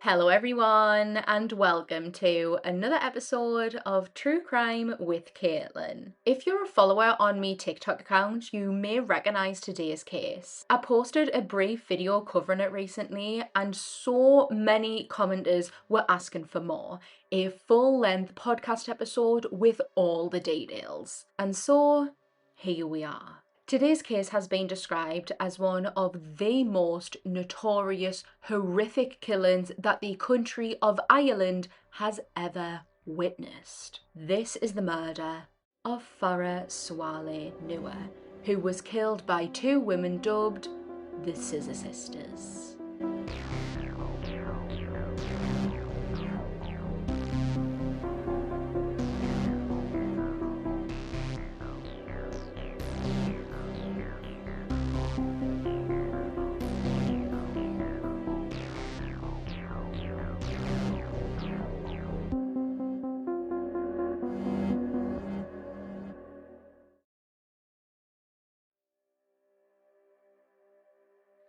Hello everyone and welcome to another episode of True Crime with Caitlyn. If you're a follower on my TikTok account, you may recognise today's case. I posted a brief video covering it recently and so many commenters were asking for more. A full-length podcast episode with all the details. And so, here we are. Today's case has been described as one of the most notorious, horrific killings that the country of Ireland has ever witnessed. This is the murder of Farah Swaleh Noor, who was killed by two women dubbed the Scissor Sisters.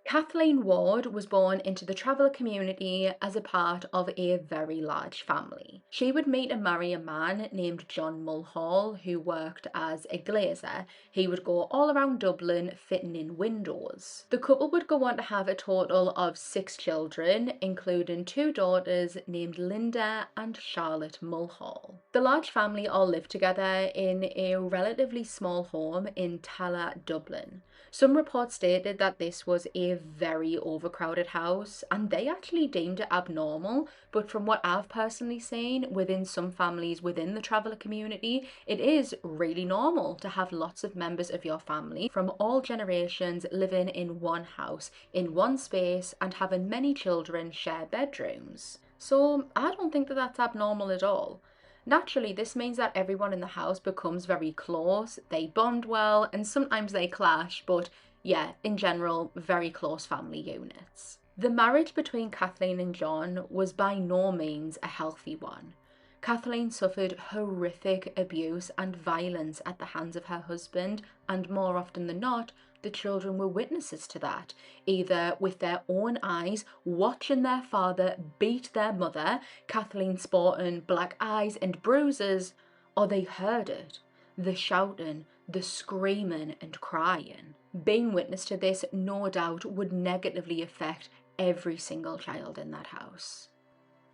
Kathleen Ward was born into the traveller community as a part of a very large family. She would meet and marry a man named John Mulhall who worked as a glazier. He would go all around Dublin fitting in windows. The couple would go on to have a total of 6 children, including 2 daughters named Linda and Charlotte Mulhall. The large family all lived together in a relatively small home in Tala, Dublin. Some reports stated that this was a very overcrowded house and they actually deemed it abnormal, but from what I've personally seen within some families within the traveller community, it is really normal to have lots of members of your family from all generations living in one house, in one space, and having many children share bedrooms. So I don't think that that's abnormal at all. Naturally, this means that everyone in the house becomes very close, they bond well, and sometimes they clash, but yeah, in general, very close family units. The marriage between Kathleen and John was by no means a healthy one. Kathleen suffered horrific abuse and violence at the hands of her husband, and more often than not, the children were witnesses to that, either with their own eyes watching their father beat their mother, Kathleen sporting black eyes and bruises, or they heard it, the shouting, the screaming and crying. Being witness to this, no doubt, would negatively affect every single child in that house.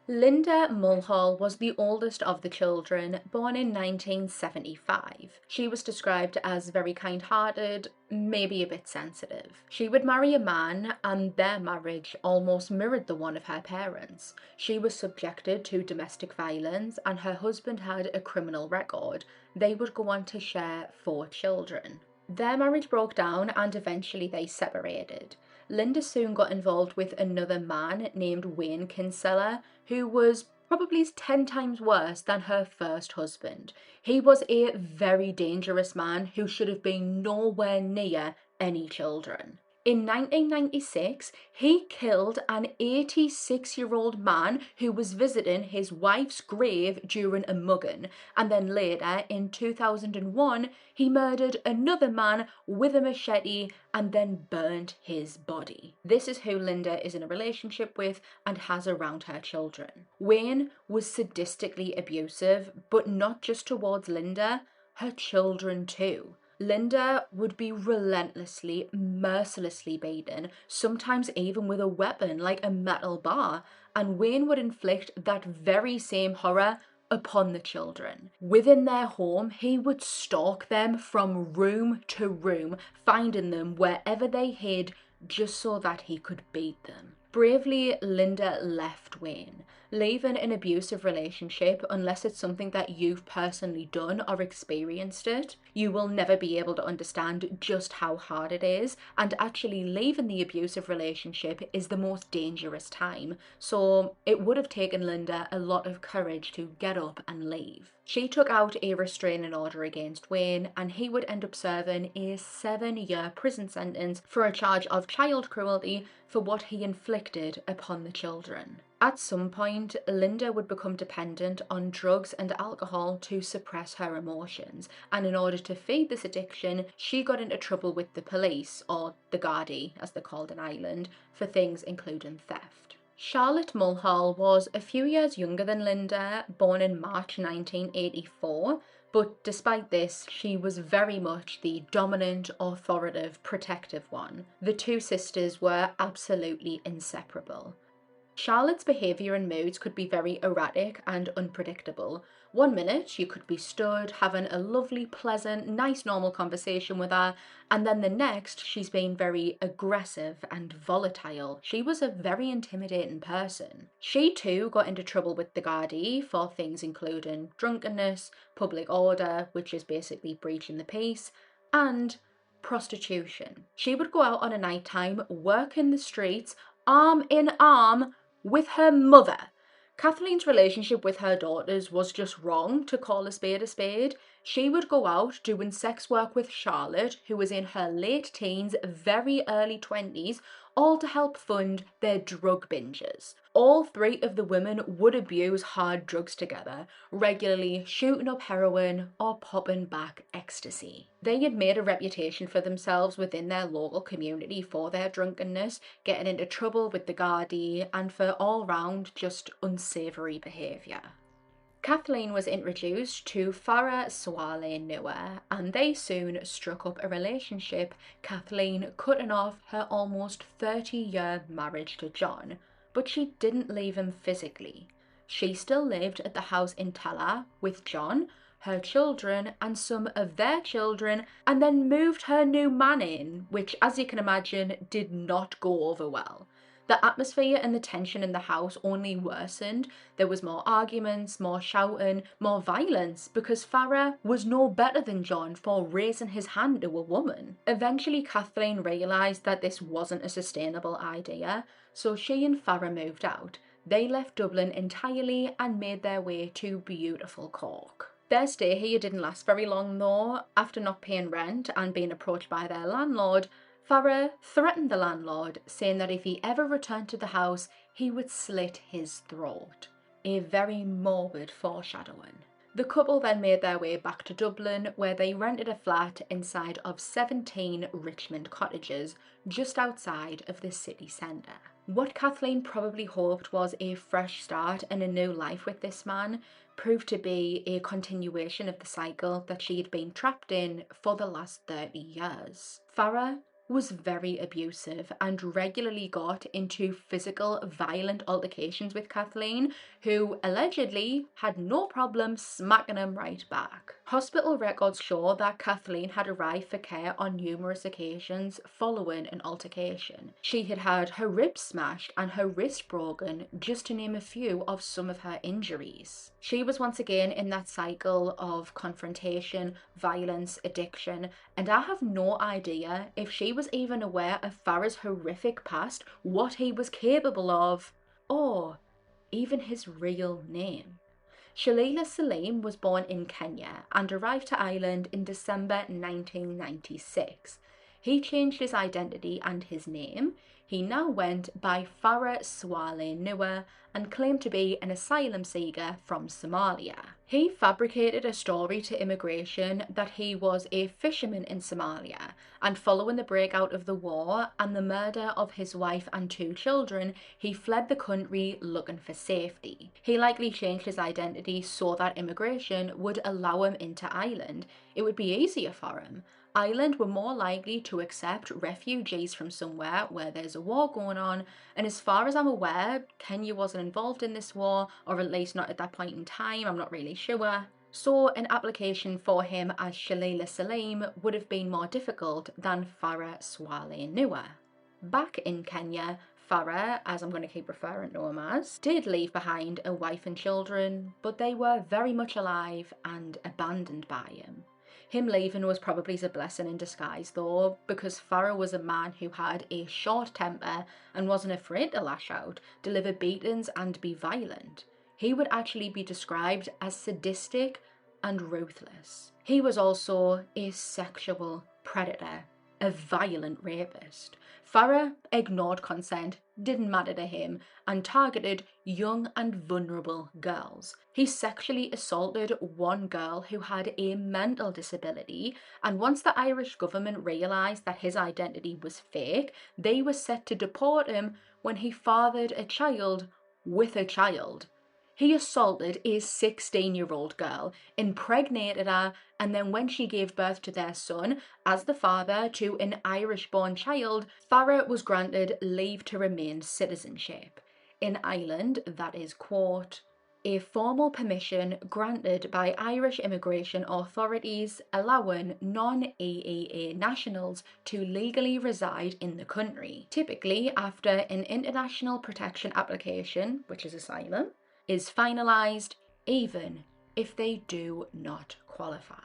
Linda Mulhall was the oldest of the children, born in 1975. She was described as very kind-hearted, maybe a bit sensitive. She would marry a man, and their marriage almost mirrored the one of her parents. She was subjected to domestic violence, and her husband had a criminal record. They would go on to share 4 children. Their marriage broke down, and eventually they separated. Linda soon got involved with another man named Wayne Kinsella, who was probably 10 times worse than her first husband. He was a very dangerous man who should have been nowhere near any children. In 1996, he killed an 86-year-old man who was visiting his wife's grave during a mugging, and then later, in 2001, he murdered another man with a machete and then burnt his body. This is who Linda is in a relationship with and has around her children. Wayne was sadistically abusive, but not just towards Linda, her children too. Linda would be relentlessly, mercilessly beaten, sometimes even with a weapon like a metal bar, and Wayne would inflict that very same horror upon the children. Within their home, he would stalk them from room to room, finding them wherever they hid just so that he could beat them. Bravely, Linda left Wayne, leaving an abusive relationship unless it's something that you've personally done or experienced it. You will never be able to understand just how hard it is, and actually leaving the abusive relationship is the most dangerous time. So it would have taken Linda a lot of courage to get up and leave. She took out a restraining order against Wayne, and he would end up serving a 7-year prison sentence for a charge of child cruelty for what he inflicted upon the children. At some point, Linda would become dependent on drugs and alcohol to suppress her emotions, and in order to feed this addiction, she got into trouble with the police, or the Gardaí as they're called in Ireland, for things including theft. Charlotte Mulhall was a few years younger than Linda, born in March 1984, but despite this, she was very much the dominant, authoritative, protective one. The two sisters were absolutely inseparable. Charlotte's behaviour and moods could be very erratic and unpredictable. One minute you could be stood having a lovely, pleasant, nice, normal conversation with her, and then the next she's being very aggressive and volatile. She was a very intimidating person. She too got into trouble with the Gardaí for things including drunkenness, public order, which is basically breaching the peace, and prostitution. She would go out on a night time, work in the streets, arm in arm with her mother. Kathleen's relationship with her daughters was just wrong to call a spade a spade. She would go out doing sex work with Charlotte, who was in her late teens, very early 20s, all to help fund their drug binges. All three of the women would abuse hard drugs together, regularly shooting up heroin or popping back ecstasy. They had made a reputation for themselves within their local community for their drunkenness, getting into trouble with the Gardaí, and for all-round just unsavoury behaviour. Kathleen was introduced to Farah Swaleh Noor, and they soon struck up a relationship, Kathleen cutting off her almost 30-year marriage to John. But she didn't leave him physically. She still lived at the house in Tala with John, her children, and some of their children, and then moved her new man in, which, as you can imagine, did not go over well. The atmosphere and the tension in the house only worsened. There was more arguments, more shouting, more violence, because Farah was no better than John for raising his hand to a woman. Eventually, Kathleen realised that this wasn't a sustainable idea, so she and Farah moved out. They left Dublin entirely and made their way to beautiful Cork. Their stay here didn't last very long though. After not paying rent and being approached by their landlord, Farah threatened the landlord, saying that if he ever returned to the house, he would slit his throat. A very morbid foreshadowing. The couple then made their way back to Dublin, where they rented a flat inside of 17 Richmond cottages, just outside of the city centre. What Kathleen probably hoped was a fresh start and a new life with this man proved to be a continuation of the cycle that she had been trapped in for the last 30 years. Farah was very abusive and regularly got into physical, violent altercations with Kathleen, who allegedly had no problem smacking him right back. Hospital records show that Kathleen had arrived for care on numerous occasions following an altercation. She had had her ribs smashed and her wrist broken, just to name a few of some of her injuries. She was once again in that cycle of confrontation, violence, addiction, and I have no idea if she was even aware of Farah's horrific past, what he was capable of, or even his real name. Shalila Salim was born in Kenya and arrived to Ireland in December 1996. He changed his identity and his name. He now went by Farah Swaleh Noor and claimed to be an asylum seeker from Somalia. He fabricated a story to immigration that he was a fisherman in Somalia, and following the breakout of the war and the murder of his wife and 2 children, he fled the country looking for safety. He likely changed his identity so that immigration would allow him into Ireland. It would be easier for him. Ireland were more likely to accept refugees from somewhere where there's a war going on, and as far as I'm aware, Kenya wasn't involved in this war, or at least not at that point in time, I'm not really sure. So an application for him as Shalila Salim would have been more difficult than Farah Swaleh Noor. Back in Kenya, Farah, as I'm going to keep referring to him as, did leave behind a wife and children, but they were very much alive and abandoned by him. Him leaving was probably a blessing in disguise though, because Farah was a man who had a short temper and wasn't afraid to lash out, deliver beatings and be violent. He would actually be described as sadistic and ruthless. He was also a sexual predator, a violent rapist. Farah ignored consent, didn't matter to him, and targeted young and vulnerable girls. He sexually assaulted one girl who had a mental disability, and once the Irish government realised that his identity was fake, they were set to deport him when he fathered a child with a child. He assaulted a 16-year-old girl, impregnated her, and then when she gave birth to their son, as the father to an Irish-born child, Farah was granted leave to remain citizenship. In Ireland, that is, quote, a formal permission granted by Irish immigration authorities allowing non-EEA nationals to legally reside in the country, typically after an international protection application, which is asylum, is finalised, even if they do not qualify.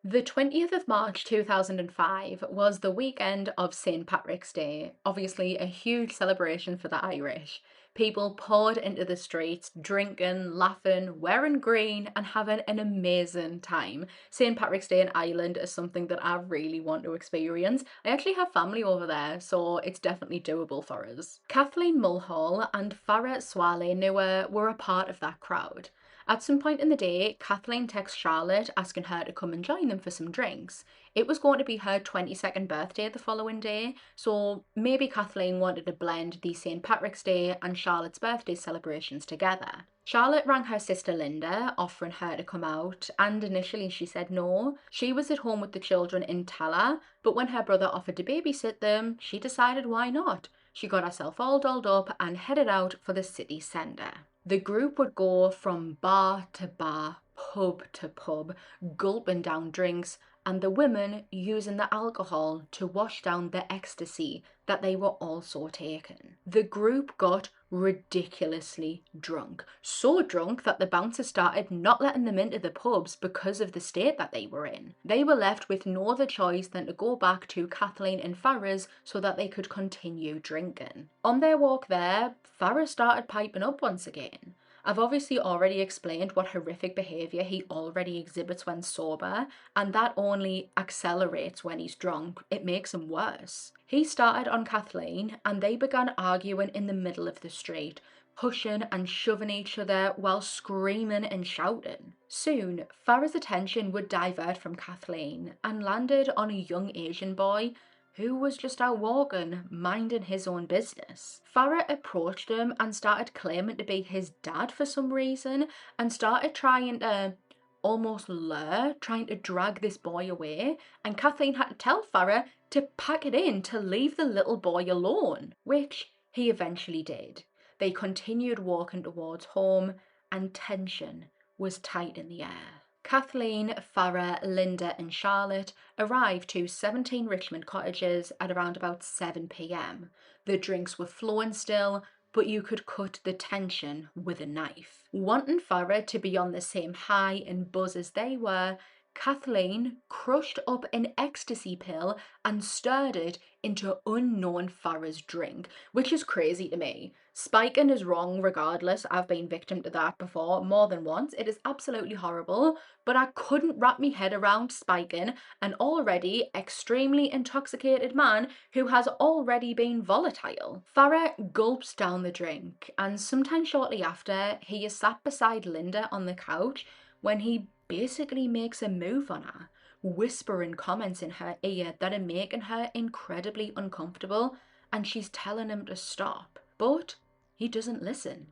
The 20th of March 2005 was the weekend of St. Patrick's Day, obviously a huge celebration for the Irish. People poured into the streets, drinking, laughing, wearing green, and having an amazing time. St. Patrick's Day in Ireland is something that I really want to experience. I actually have family over there, so it's definitely doable for us. Kathleen Mulhall and Farah Swaleh Noor were a part of that crowd. At some point in the day, Kathleen texts Charlotte asking her to come and join them for some drinks. It was going to be her 22nd birthday the following day, so maybe Kathleen wanted to blend the St. Patrick's Day and Charlotte's birthday celebrations together. Charlotte rang her sister Linda, offering her to come out, and initially she said no. She was at home with the children in Tala, but when her brother offered to babysit them, she decided why not. She got herself all dolled up and headed out for the city centre. The group would go from bar to bar, pub to pub, gulping down drinks, and the women using the alcohol to wash down the ecstasy that they were also taking. The group got ridiculously drunk. So drunk that the bouncers started not letting them into the pubs because of the state that they were in. They were left with no other choice than to go back to Kathleen and Farah's so that they could continue drinking. On their walk there, Farah started piping up once again. I've obviously already explained what horrific behaviour he already exhibits when sober, and that only accelerates when he's drunk. It makes him worse. He started on Kathleen, and they began arguing in the middle of the street, pushing and shoving each other while screaming and shouting. Soon, Farah's attention would divert from Kathleen and landed on a young Asian boy who was just out walking, minding his own business. Farah approached him and started claiming to be his dad for some reason, and started trying to almost lure, trying to drag this boy away, and Kathleen had to tell Farah to pack it in, to leave the little boy alone, which he eventually did. They continued walking towards home, and tension was tight in the air. Kathleen, Farah, Linda and Charlotte arrived to 17 Richmond Cottages at around about 7 p.m. The drinks were flowing still, but you could cut the tension with a knife. Wanting Farah to be on the same high and buzz as they were, Kathleen crushed up an ecstasy pill and stirred it into unknown Farah's drink, which is crazy to me. Spiking is wrong regardless. I've been victim to that before more than once. It is absolutely horrible, but I couldn't wrap my head around spiking an already extremely intoxicated man who has already been volatile. Farah gulps down the drink, and sometime shortly after, he is sat beside Linda on the couch when he basically makes a move on her, whispering comments in her ear that are making her incredibly uncomfortable, and she's telling him to stop. But he doesn't listen.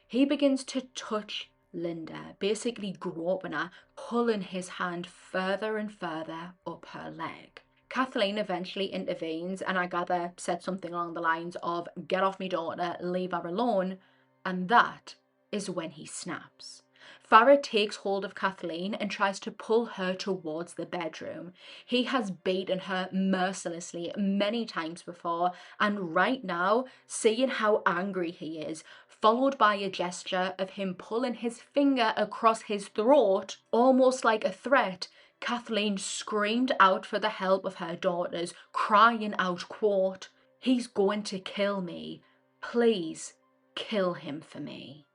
He begins to touch Linda, basically groping her, pulling his hand further and further up her leg. Kathleen eventually intervenes, and I gather said something along the lines of, "Get off me daughter, leave her alone," and that is when he snaps. Farah takes hold of Kathleen and tries to pull her towards the bedroom. He has beaten her mercilessly many times before, and right now, seeing how angry he is, followed by a gesture of him pulling his finger across his throat, almost like a threat, Kathleen screamed out for the help of her daughters, crying out, quote, "He's going to kill me. Please kill him for me."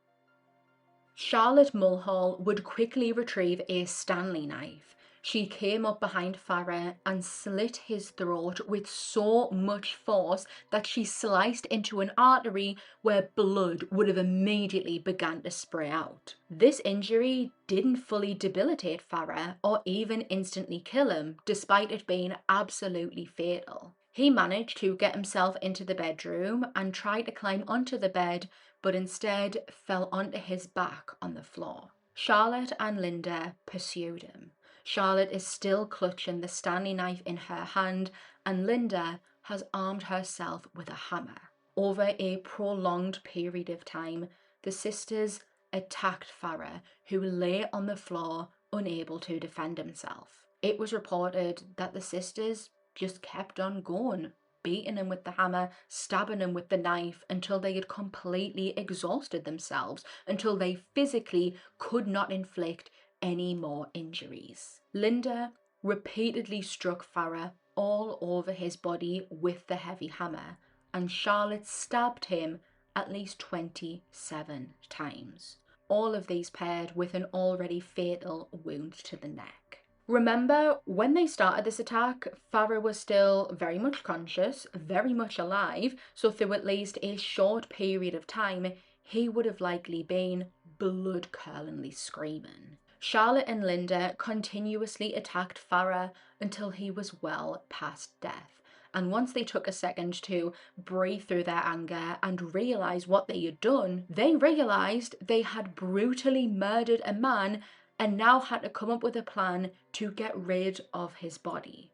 Charlotte Mulhall would quickly retrieve a Stanley knife. She came up behind Farah and slit his throat with so much force that she sliced into an artery where blood would have immediately begun to spray out. This injury didn't fully debilitate Farah or even instantly kill him, despite it being absolutely fatal. He managed to get himself into the bedroom and tried to climb onto the bed, but instead fell onto his back on the floor. Charlotte and Linda pursued him. Charlotte is still clutching the Stanley knife in her hand, and Linda has armed herself with a hammer. Over a prolonged period of time, the sisters attacked Farah, who lay on the floor, unable to defend himself. It was reported that the sisters just kept on going, beating him with the hammer, stabbing him with the knife until they had completely exhausted themselves, until they physically could not inflict any more injuries. Linda repeatedly struck Farah all over his body with the heavy hammer, and Charlotte stabbed him at least 27 times. All of these paired with an already fatal wound to the neck. Remember, when they started this attack, Farah was still very much conscious, very much alive, so through at least a short period of time, he would have likely been blood-curdlingly screaming. Charlotte and Linda continuously attacked Farah until he was well past death. And once they took a second to breathe through their anger and realize what they had done, they realized they had brutally murdered a man and now had to come up with a plan to get rid of his body.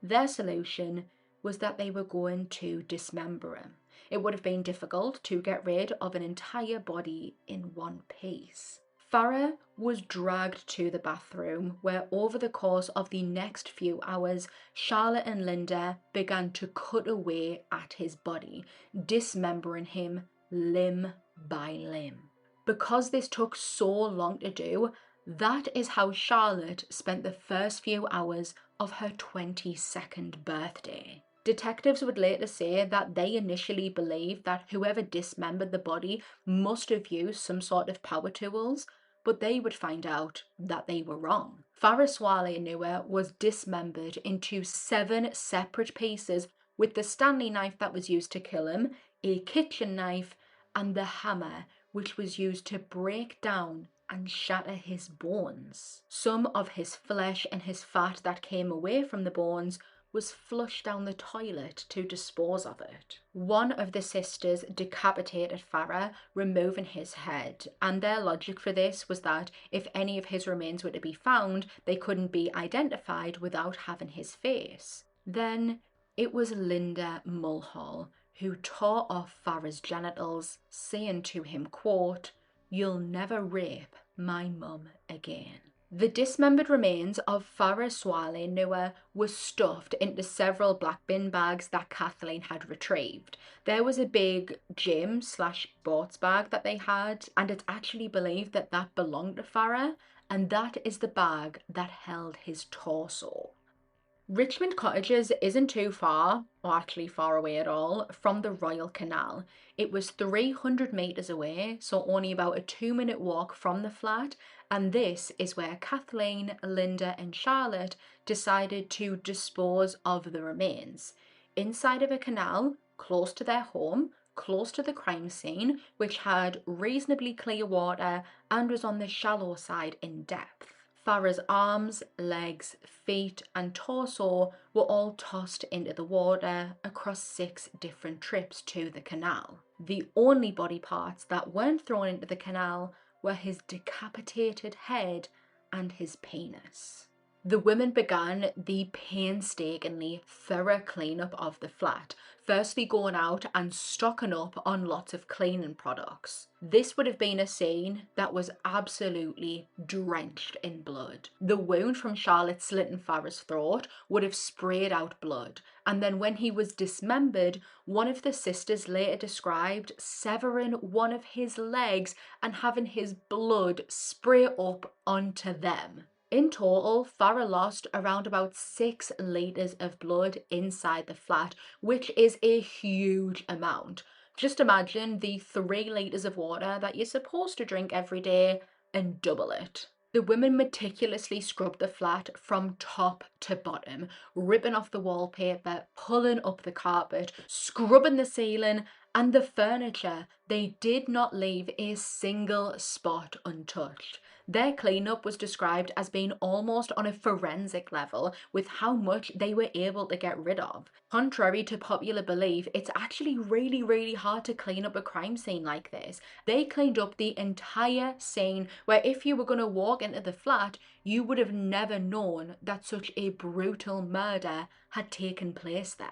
Their solution was that they were going to dismember him. It would have been difficult to get rid of an entire body in one piece. Farah was dragged to the bathroom, where over the course of the next few hours, Charlotte and Linda began to cut away at his body, dismembering him limb by limb. Because this took so long to do, that is how Charlotte spent the first few hours of her 22nd birthday. Detectives would later say that they initially believed that whoever dismembered the body must have used some sort of power tools, but they would find out that they were wrong. Farah Swaleh Noor was dismembered into 7 separate pieces, with the Stanley knife that was used to kill him, a kitchen knife, and the hammer which was used to break down and shatter his bones. Some of his flesh and his fat that came away from the bones was flushed down the toilet to dispose of it. One of the sisters decapitated Farah, removing his head, and their logic for this was that if any of his remains were to be found, they couldn't be identified without having his face. Then it was Linda Mulhall who tore off Farah's genitals, saying to him, quote, "You'll never rape my mum again." The dismembered remains of Farah Swaleh Noor were stuffed into several black bin bags that Kathleen had retrieved. There was a big gym/sports bag that they had, and it's actually believed that that belonged to Farah, and that is the bag that held his torso. Richmond Cottages isn't too far, or actually far away at all, from the Royal Canal. It was 300 metres away, so only about a 2-minute walk from the flat, and this is where Kathleen, Linda and Charlotte decided to dispose of the remains. Inside of a canal, close to their home, close to the crime scene, which had reasonably clear water and was on the shallow side in depth. Farah's arms, legs, feet and torso were all tossed into the water across 6 different trips to the canal. The only body parts that weren't thrown into the canal were his decapitated head and his penis. The women began the painstakingly thorough cleanup of the flat, firstly going out and stocking up on lots of cleaning products. This would have been a scene that was absolutely drenched in blood. The wound from Charlotte slitting Farah's throat would have sprayed out blood, and then when he was dismembered, one of the sisters later described severing one of his legs and having his blood spray up onto them. In total, Farah lost around about 6 litres of blood inside the flat, which is a huge amount. Just imagine the 3 litres of water that you're supposed to drink every day and double it. The women meticulously scrubbed the flat from top to bottom, ripping off the wallpaper, pulling up the carpet, scrubbing the ceiling and the furniture. They did not leave a single spot untouched. Their cleanup was described as being almost on a forensic level with how much they were able to get rid of. Contrary to popular belief, it's actually really hard to clean up a crime scene like this. They cleaned up the entire scene, where if you were going to walk into the flat, you would have never known that such a brutal murder had taken place there.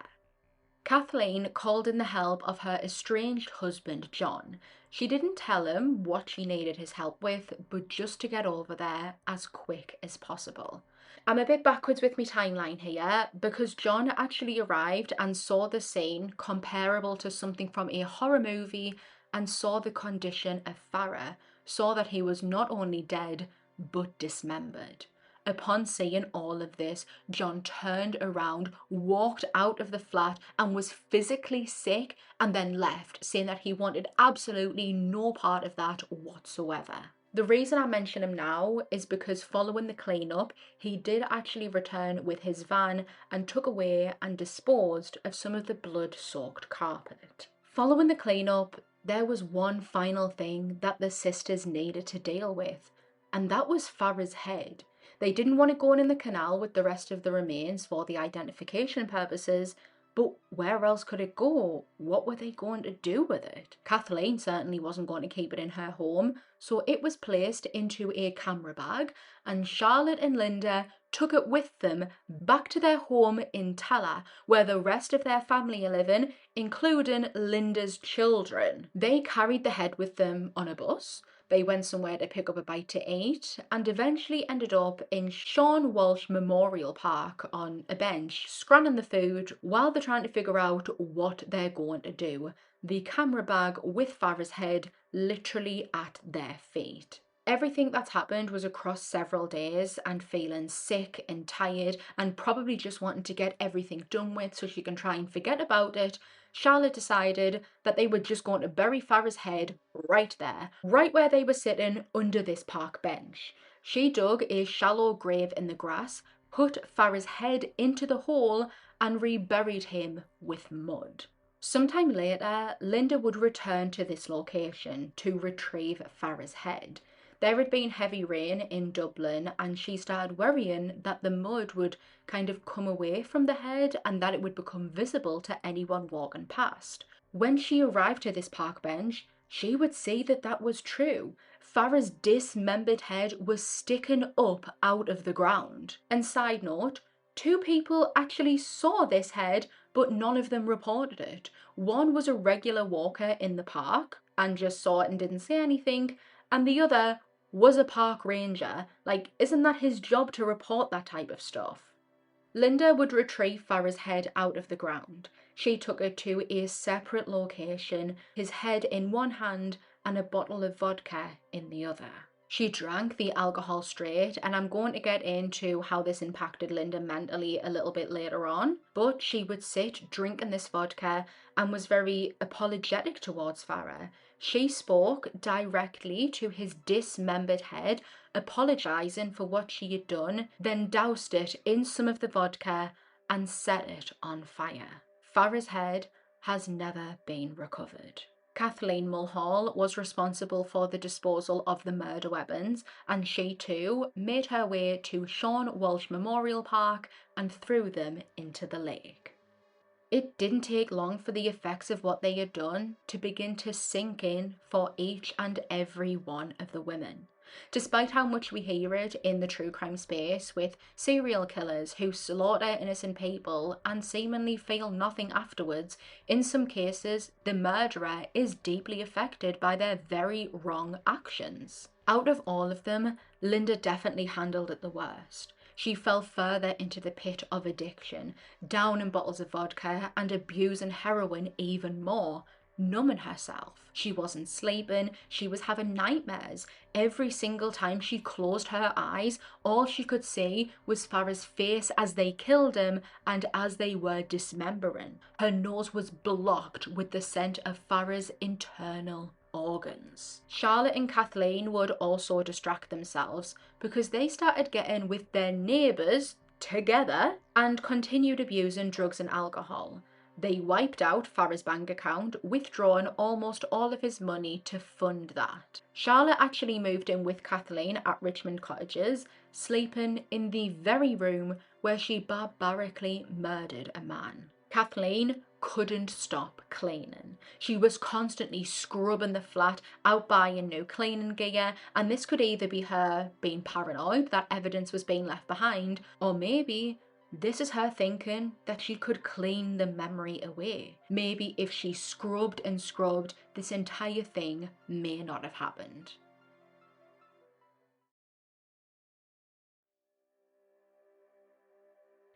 Kathleen called in the help of her estranged husband, John. She didn't tell him what she needed his help with, but just to get over there as quick as possible. I'm a bit backwards with my timeline here because John actually arrived and saw the scene comparable to something from a horror movie and saw the condition of Farah, saw that he was not only dead but dismembered. Upon seeing all of this, John turned around, walked out of the flat and was physically sick and then left, saying that he wanted absolutely no part of that whatsoever. The reason I mention him now is because following the cleanup, he did actually return with his van and took away and disposed of some of the blood-soaked carpet. Following the cleanup, there was one final thing that the sisters needed to deal with, and that was Farah's head. They didn't want it going in the canal with the rest of the remains for the identification purposes, but where else could it go? What were they going to do with it? Kathleen certainly wasn't going to keep it in her home, so it was placed into a camera bag, and Charlotte and Linda took it with them back to their home in Tala, where the rest of their family are living, including Linda's children. They carried the head with them on a bus. They went somewhere to pick up a bite to eat and eventually ended up in Sean Walsh Memorial Park on a bench, scranning the food while they're trying to figure out what they're going to do. The camera bag with Farah's head literally at their feet. Everything that's happened was across several days, and feeling sick and tired and probably just wanting to get everything done with so she can try and forget about it, Charlotte decided that they were just going to bury Farah's head right there, right where they were sitting under this park bench. She dug a shallow grave in the grass, put Farah's head into the hole and reburied him with mud. Sometime later, Linda would return to this location to retrieve Farah's head. There had been heavy rain in Dublin and she started worrying that the mud would kind of come away from the head and that it would become visible to anyone walking past. When she arrived to this park bench, she would see that that was true. Farah's dismembered head was sticking up out of the ground. And side note, 2 people actually saw this head, but none of them reported it. One was a regular walker in the park and just saw it and didn't say anything, and the other was a park ranger. Like, isn't that his job to report that type of stuff? Linda would retrieve Farah's head out of the ground. She took it to a separate location, his head in one hand and a bottle of vodka in the other. She drank the alcohol straight, and I'm going to get into how this impacted Linda mentally a little bit later on, but she would sit drinking this vodka and was very apologetic towards Farah. She spoke directly to his dismembered head, apologising for what she had done, then doused it in some of the vodka and set it on fire. Farah's head has never been recovered. Kathleen Mulhall was responsible for the disposal of the murder weapons, and she too made her way to Sean Walsh Memorial Park and threw them into the lake. It didn't take long for the effects of what they had done to begin to sink in for each and every one of the women. Despite how much we hear it in the true crime space with serial killers who slaughter innocent people and seemingly feel nothing afterwards, in some cases the murderer is deeply affected by their very wrong actions. Out of all of them, Linda definitely handled it the worst. She fell further into the pit of addiction, down in bottles of vodka and abusing heroin even more, numbing herself. She wasn't sleeping, she was having nightmares. Every single time she closed her eyes, all she could see was Farah's face as they killed him and as they were dismembering. Her nose was blocked with the scent of Farah's internal organs. Charlotte and Kathleen would also distract themselves because they started getting with their neighbours together and continued abusing drugs and alcohol. They wiped out Farah's bank account, withdrawing almost all of his money to fund that. Charlotte actually moved in with Kathleen at Richmond Cottages, sleeping in the very room where she barbarically murdered a man. Kathleen couldn't stop cleaning. She was constantly scrubbing the flat, out buying new cleaning gear, and this could either be her being paranoid that evidence was being left behind, or maybe this is her thinking that she could clean the memory away. Maybe if she scrubbed and scrubbed, this entire thing may not have happened.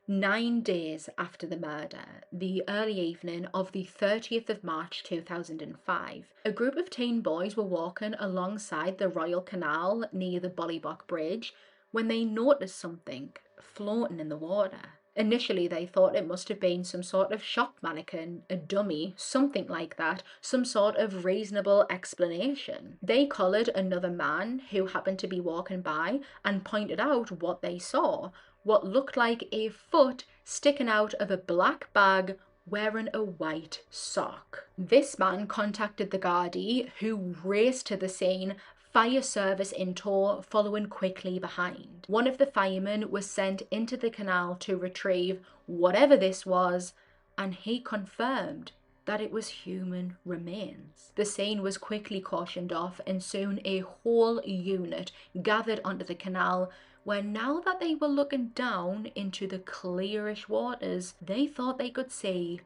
"9 days after the murder, the early evening of the 30th of March 2005, a group of teen boys were walking alongside the Royal Canal near the Bollybock Bridge when they noticed something floating in the water. Initially, they thought it must have been some sort of shop mannequin, a dummy, something like that, some sort of reasonable explanation. They collared another man who happened to be walking by and pointed out what they saw. What looked like a foot sticking out of a black bag wearing a white sock. This man contacted the Gardaí, who raced to the scene, fire service in tow following quickly behind. One of the firemen was sent into the canal to retrieve whatever this was, and he confirmed that it was human remains. The scene was quickly cautioned off, and soon a whole unit gathered onto the canal, where now that they were looking down into the clearish waters, they thought they could see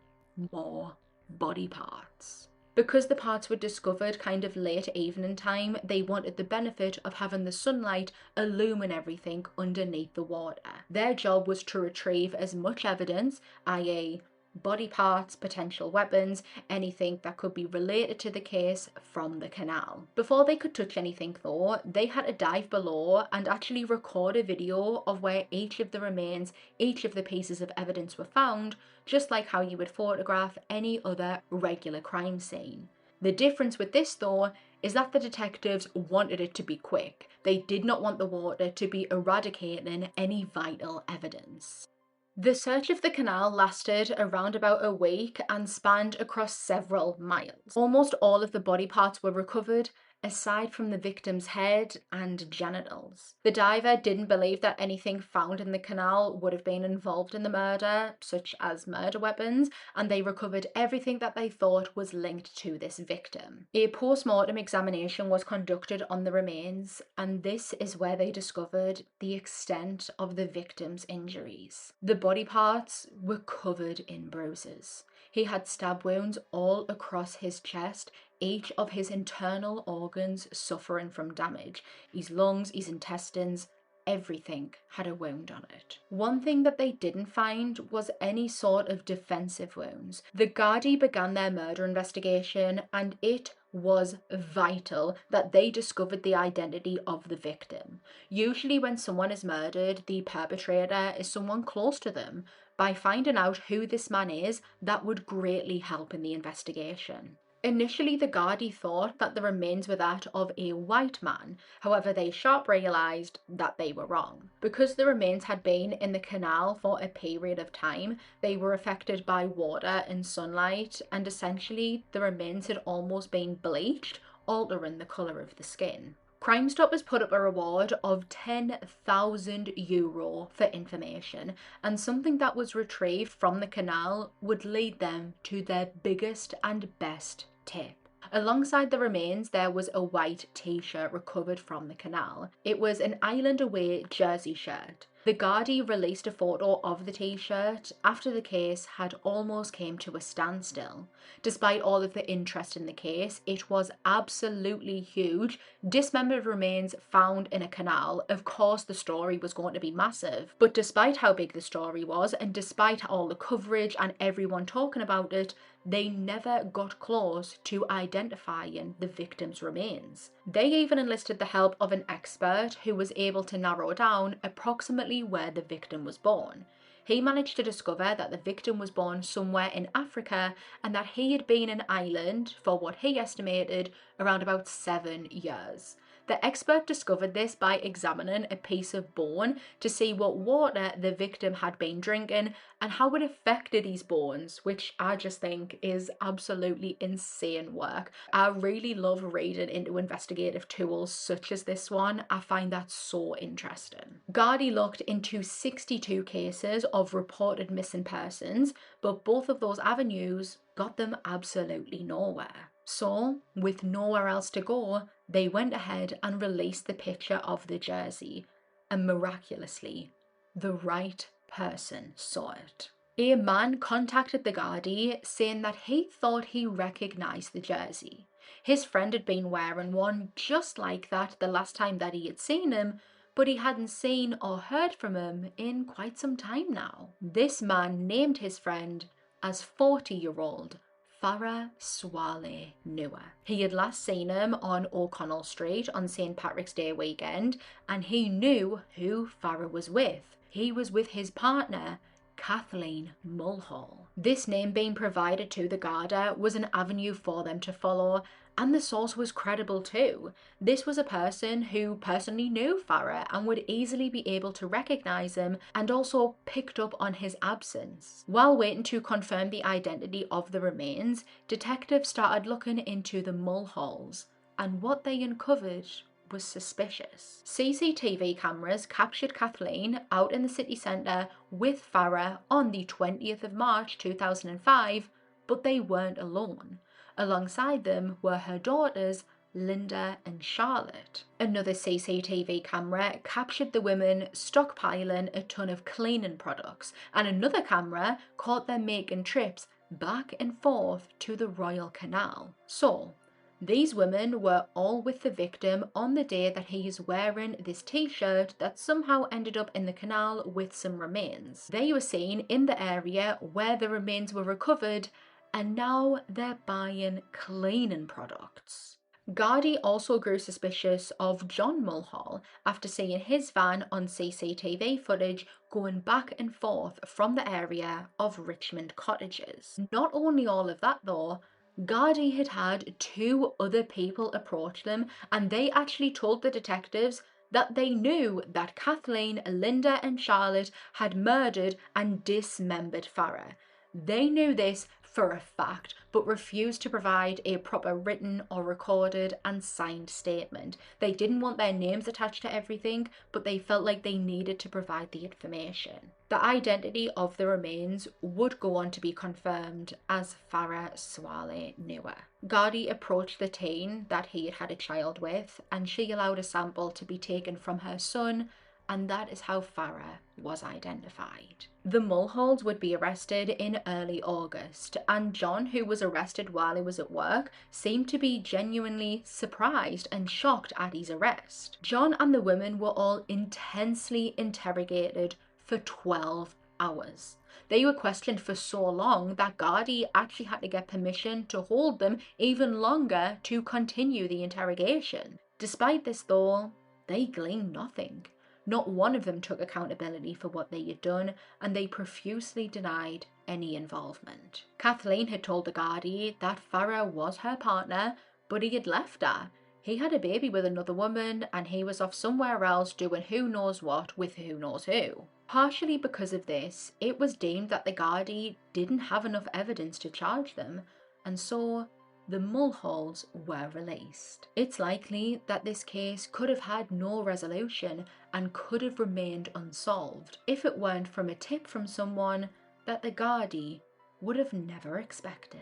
more body parts. Because the parts were discovered kind of late evening time, they wanted the benefit of having the sunlight illumine everything underneath the water. Their job was to retrieve as much evidence, i.e. body parts, potential weapons, anything that could be related to the case from the canal. Before they could touch anything though, they had to dive below and actually record a video of where each of the remains, each of the pieces of evidence were found, just like how you would photograph any other regular crime scene. The difference with this though is that the detectives wanted it to be quick. They did not want the water to be eradicating any vital evidence. The search of the canal lasted around about a week and spanned across several miles. Almost all of the body parts were recovered, aside from the victim's head and genitals. The diver didn't believe that anything found in the canal would have been involved in the murder, such as murder weapons, and they recovered everything that they thought was linked to this victim. A post-mortem examination was conducted on the remains, and this is where they discovered the extent of the victim's injuries. The body parts were covered in bruises. He had stab wounds all across his chest, each of his internal organs suffering from damage. His lungs, his intestines, everything had a wound on it. One thing that they didn't find was any sort of defensive wounds. The Gardaí began their murder investigation, and it was vital that they discovered the identity of the victim. Usually when someone is murdered, the perpetrator is someone close to them. By finding out who this man is, that would greatly help in the investigation. Initially, the Gardaí thought that the remains were that of a white man. However, they sharp realised that they were wrong. Because the remains had been in the canal for a period of time, they were affected by water and sunlight, and essentially the remains had almost been bleached, altering the colour of the skin. Crime Stoppers put up a reward of €10,000 for information, and something that was retrieved from the canal would lead them to their biggest and best tip. Alongside the remains, there was a white t-shirt recovered from the canal. It was an Island Away jersey shirt. The Gardaí released a photo of the t-shirt after the case had almost came to a standstill. Despite all of the interest in the case, it was absolutely huge. Dismembered remains found in a canal. Of course, the story was going to be massive. But despite how big the story was, and despite all the coverage and everyone talking about it, they never got close to identifying the victim's remains. They even enlisted the help of an expert who was able to narrow down approximately where the victim was born. He managed to discover that the victim was born somewhere in Africa and that he had been in Ireland for what he estimated around about 7 years. The expert discovered this by examining a piece of bone to see what water the victim had been drinking and how it affected his bones, which I just think is absolutely insane work. I really love reading into investigative tools such as this one. I find that so interesting. Gardaí looked into 62 cases of reported missing persons, but both of those avenues got them absolutely nowhere. So, with nowhere else to go, they went ahead and released the picture of the jersey, and miraculously, the right person saw it. A man contacted the Gardaí saying that he thought he recognised the jersey. His friend had been wearing one just like that the last time that he had seen him, but he hadn't seen or heard from him in quite some time now. This man named his friend as 40-year-old Farah Swaleh Noor. He had last seen him on O'Connell Street on St. Patrick's Day weekend, and he knew who Farah was with. He was with his partner, Kathleen Mulhall. This name being provided to the Garda was an avenue for them to follow, and the source was credible too. This was a person who personally knew Farah and would easily be able to recognise him, and also picked up on his absence. While waiting to confirm the identity of the remains, detectives started looking into the Mulhalls, and what they uncovered was suspicious. CCTV cameras captured Kathleen out in the city centre with Farah on the 20th of March 2005, but they weren't alone. Alongside them were her daughters, Linda and Charlotte. Another CCTV camera captured the women stockpiling a ton of cleaning products, and another camera caught them making trips back and forth to the Royal Canal. So, these women were all with the victim on the day that he is wearing this t-shirt that somehow ended up in the canal with some remains. They were seen in the area where the remains were recovered, and now they're buying cleaning products. Gardaí also grew suspicious of John Mulhall after seeing his van on CCTV footage going back and forth from the area of Richmond Cottages. Not only all of that though, Gardaí had had 2 other people approach them, and they actually told the detectives that they knew that Kathleen, Linda and Charlotte had murdered and dismembered Farah. They knew this for a fact, but refused to provide a proper written or recorded and signed statement. They didn't want their names attached to everything, but they felt like they needed to provide the information. The identity of the remains would go on to be confirmed as Farah Swaleh Noor. Gardaí approached the teen that he had had a child with, and she allowed a sample to be taken from her son, and that is how Farah was identified. The Mulhalls would be arrested in early August, and John, who was arrested while he was at work, seemed to be genuinely surprised and shocked at his arrest. John and the women were all intensely interrogated for 12 hours. They were questioned for so long that Gardaí actually had to get permission to hold them even longer to continue the interrogation. Despite this though, they gleaned nothing. Not one of them took accountability for what they had done, and they profusely denied any involvement. Kathleen had told the Gardaí that Farah was her partner, but he had left her. He had a baby with another woman, and he was off somewhere else doing who knows what with who knows who. Partially because of this, it was deemed that the Gardaí didn't have enough evidence to charge them, and so the Mulhalls were released. It's likely that this case could have had no resolution and could have remained unsolved if it weren't from a tip from someone that the Gardaí would have never expected.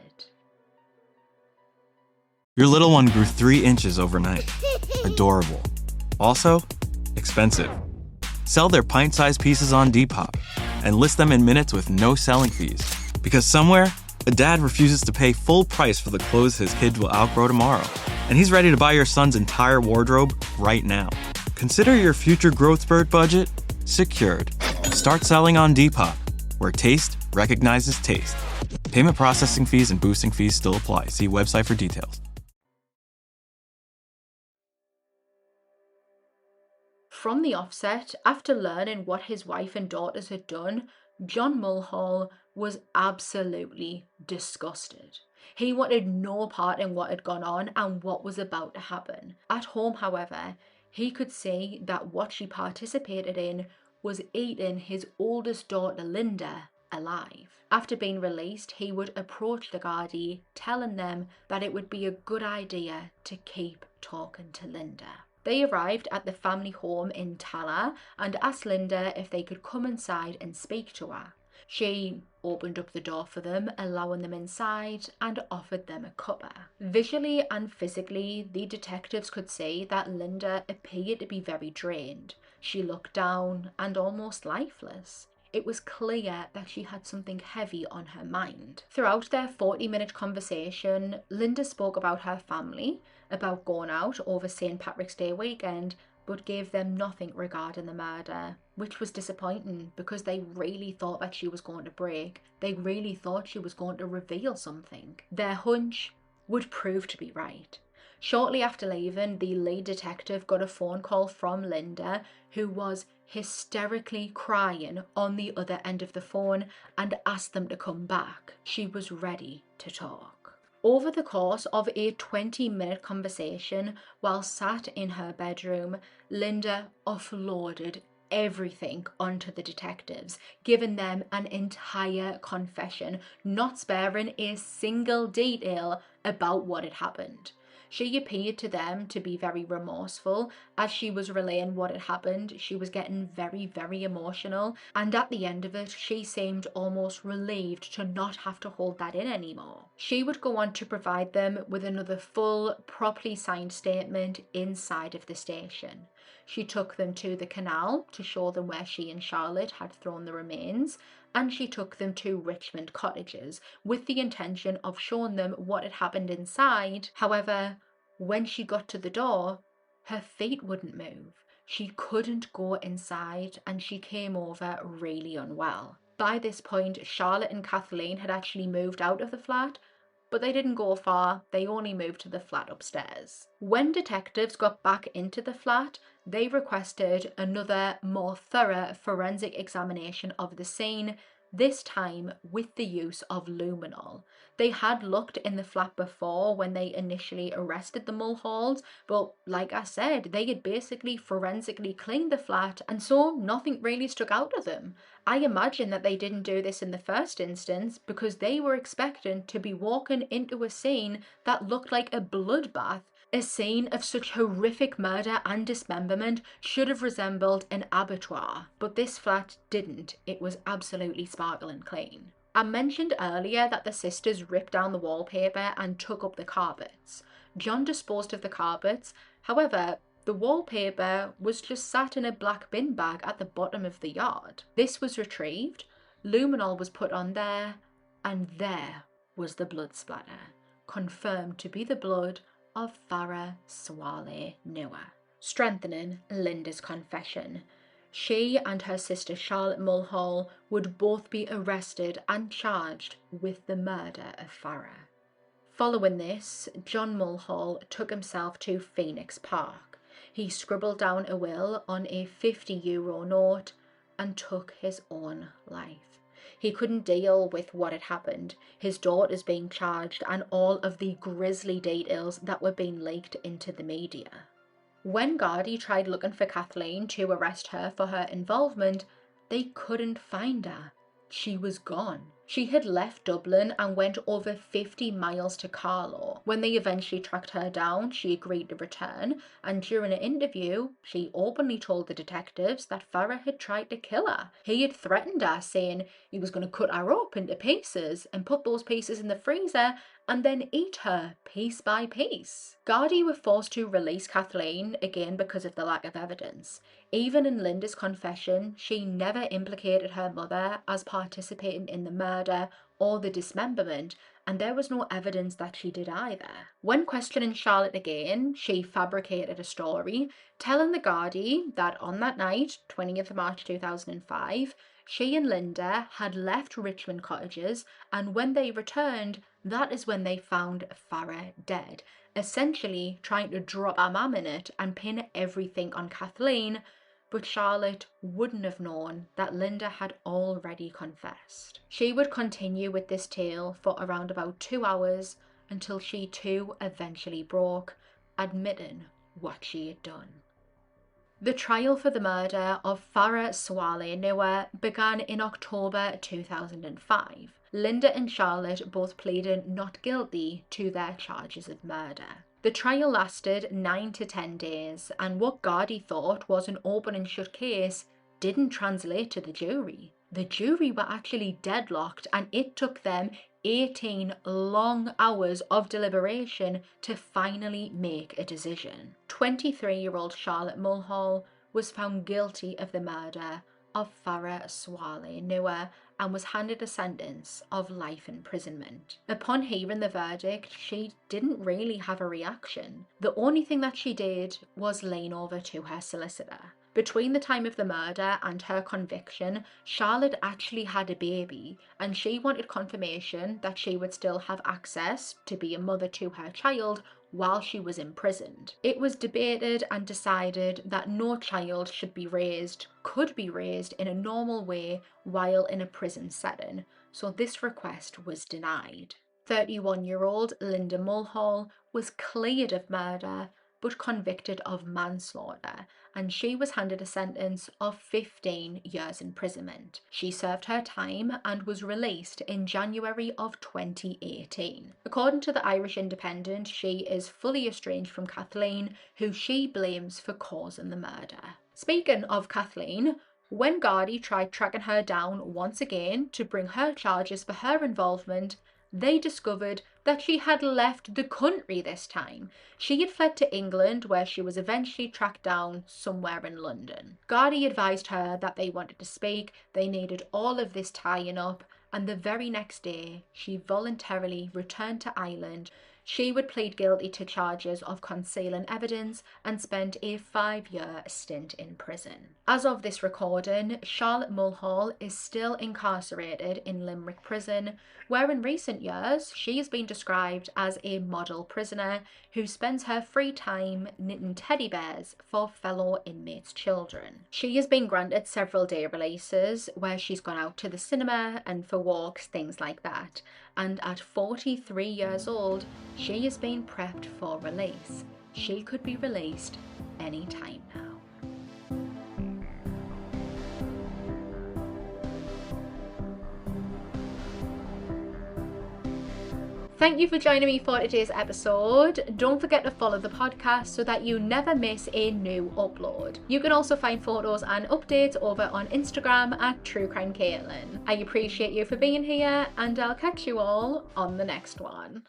Your little one grew 3 inches overnight. Adorable. Also, expensive. Sell their pint-sized pieces on Depop and list them in minutes with no selling fees. Because somewhere, a dad refuses to pay full price for the clothes his kids will outgrow tomorrow. And he's ready to buy your son's entire wardrobe right now. Consider your future growth spurt budget secured. Start selling on Depop, where taste recognizes taste. Payment processing fees and boosting fees still apply. See website for details. From the offset, after learning what his wife and daughters had done, John Mulhall was absolutely disgusted. He wanted no part in what had gone on and what was about to happen. At home, however, he could see that what she participated in was eating his oldest daughter Linda alive. After being released, he would approach the Gardaí, telling them that it would be a good idea to keep talking to Linda. They arrived at the family home in Tala and asked Linda if they could come inside and speak to her. She opened up the door for them, allowing them inside, and offered them a cuppa. Visually and physically, the detectives could see that Linda appeared to be very drained. She looked down and almost lifeless. It was clear that she had something heavy on her mind. Throughout their 40-minute conversation, Linda spoke about her family, about going out over St. Patrick's Day weekend, but gave them nothing regarding the murder, which was disappointing because they really thought that she was going to break. They really thought she was going to reveal something. Their hunch would prove to be right. Shortly after leaving, the lead detective got a phone call from Linda, who was hysterically crying on the other end of the phone, and asked them to come back. She was ready to talk. Over the course of a 20-minute conversation, while sat in her bedroom, Linda offloaded everything onto the detectives, giving them an entire confession, not sparing a single detail about what had happened. She appeared to them to be very remorseful. As she was relaying what had happened, she was getting very, very emotional, and at the end of it, she seemed almost relieved to not have to hold that in anymore. She would go on to provide them with another full, properly signed statement inside of the station. She took them to the canal to show them where she and Charlotte had thrown the remains, and she took them to Richmond Cottages with the intention of showing them what had happened inside. However, when she got to the door, her feet wouldn't move. She couldn't go inside, and she came over really unwell. By this point, Charlotte and Kathleen had actually moved out of the flat, but they didn't go far. They only moved to the flat upstairs. When detectives got back into the flat, they requested another, more thorough forensic examination of the scene, this time with the use of luminol. They had looked in the flat before when they initially arrested the Mulhalls, but like I said, they had basically forensically cleaned the flat, and so nothing really stuck out to them. I imagine that they didn't do this in the first instance because they were expecting to be walking into a scene that looked like a bloodbath. A scene of such horrific murder and dismemberment should have resembled an abattoir, but this flat didn't. It was absolutely sparkling clean. I mentioned earlier that the sisters ripped down the wallpaper and took up the carpets. John disposed of the carpets. However, the wallpaper was just sat in a black bin bag at the bottom of the yard. This was retrieved, luminol was put on there, and there was the blood splatter, confirmed to be the blood of Farah Swaleh Noor, strengthening Linda's confession. She and her sister Charlotte Mulhall would both be arrested and charged with the murder of Farah. Following this, John Mulhall took himself to Phoenix Park. He scribbled down a will on a €50 note and took his own life. He couldn't deal with what had happened, his daughters being charged, and all of the grisly details that were being leaked into the media. When Gardaí tried looking for Kathleen to arrest her for her involvement, they couldn't find her. She was gone. She had left Dublin and went over 50 miles to Carlow. When they eventually tracked her down, she agreed to return, and during an interview, she openly told the detectives that Farah had tried to kill her. He had threatened her, saying he was going to cut her up into pieces and put those pieces in the freezer and then eat her piece by piece. Gardaí were forced to release Kathleen, again because of the lack of evidence. Even in Linda's confession, she never implicated her mother as participating in the murder or the dismemberment, and there was no evidence that she did either. When questioning Charlotte again, she fabricated a story, telling the Gardaí that on that night, 20th of March 2005, she and Linda had left Richmond Cottages, and when they returned, that is when they found Farah dead, essentially trying to drop her mum in it and pin everything on Kathleen. but Charlotte wouldn't have known that Linda had already confessed. She would continue with this tale for around about 2 hours until she too eventually broke, admitting what she had done. The trial for the murder of Farah Swaleh Noor began in October 2005. Linda and Charlotte both pleaded not guilty to their charges of murder. The trial lasted 9 to 10 days, and what Gardaí thought was an open and shut case didn't translate to the jury. The jury were actually deadlocked, and it took them 18 long hours of deliberation to finally make a decision. 23-year-old Charlotte Mulhall was found guilty of the murder of Farah Swaleh Noor and was handed a sentence of life imprisonment. Upon hearing the verdict, she didn't really have a reaction. The only thing that she did was lean over to her solicitor. Between the time of the murder and her conviction, Charlotte actually had a baby, and she wanted confirmation that she would still have access to be a mother to her child while she was imprisoned. It was debated and decided that no child could be raised in a normal way while in a prison setting, so this request was denied. 31-year-old Linda Mulhall was cleared of murder but convicted of manslaughter, and she was handed a sentence of 15 years imprisonment. She served her time and was released in January of 2018. According to the Irish Independent, she is fully estranged from Kathleen, who she blames for causing the murder. Speaking of Kathleen, when Gardaí tried tracking her down once again to bring her charges for her involvement, they discovered that she had left the country this time. She had fled to England, where she was eventually tracked down somewhere in London. Gardaí advised her that they wanted to speak, they needed all of this tying up, and the very next day, she voluntarily returned to Ireland. She would plead guilty to charges of concealing evidence and spent a 5-year stint in prison. As of this recording, Charlotte Mulhall is still incarcerated in Limerick Prison, where in recent years she has been described as a model prisoner who spends her free time knitting teddy bears for fellow inmates' children. She has been granted several day releases where she's gone out to the cinema and for walks, things like that. And at 43 years old, she is being prepped for release. She could be released any time now. Thank you for joining me for today's episode. Don't forget to follow the podcast so that you never miss a new upload. You can also find photos and updates over on Instagram at TrueCrimeCaitlyn. I appreciate you for being here, and I'll catch you all on the next one.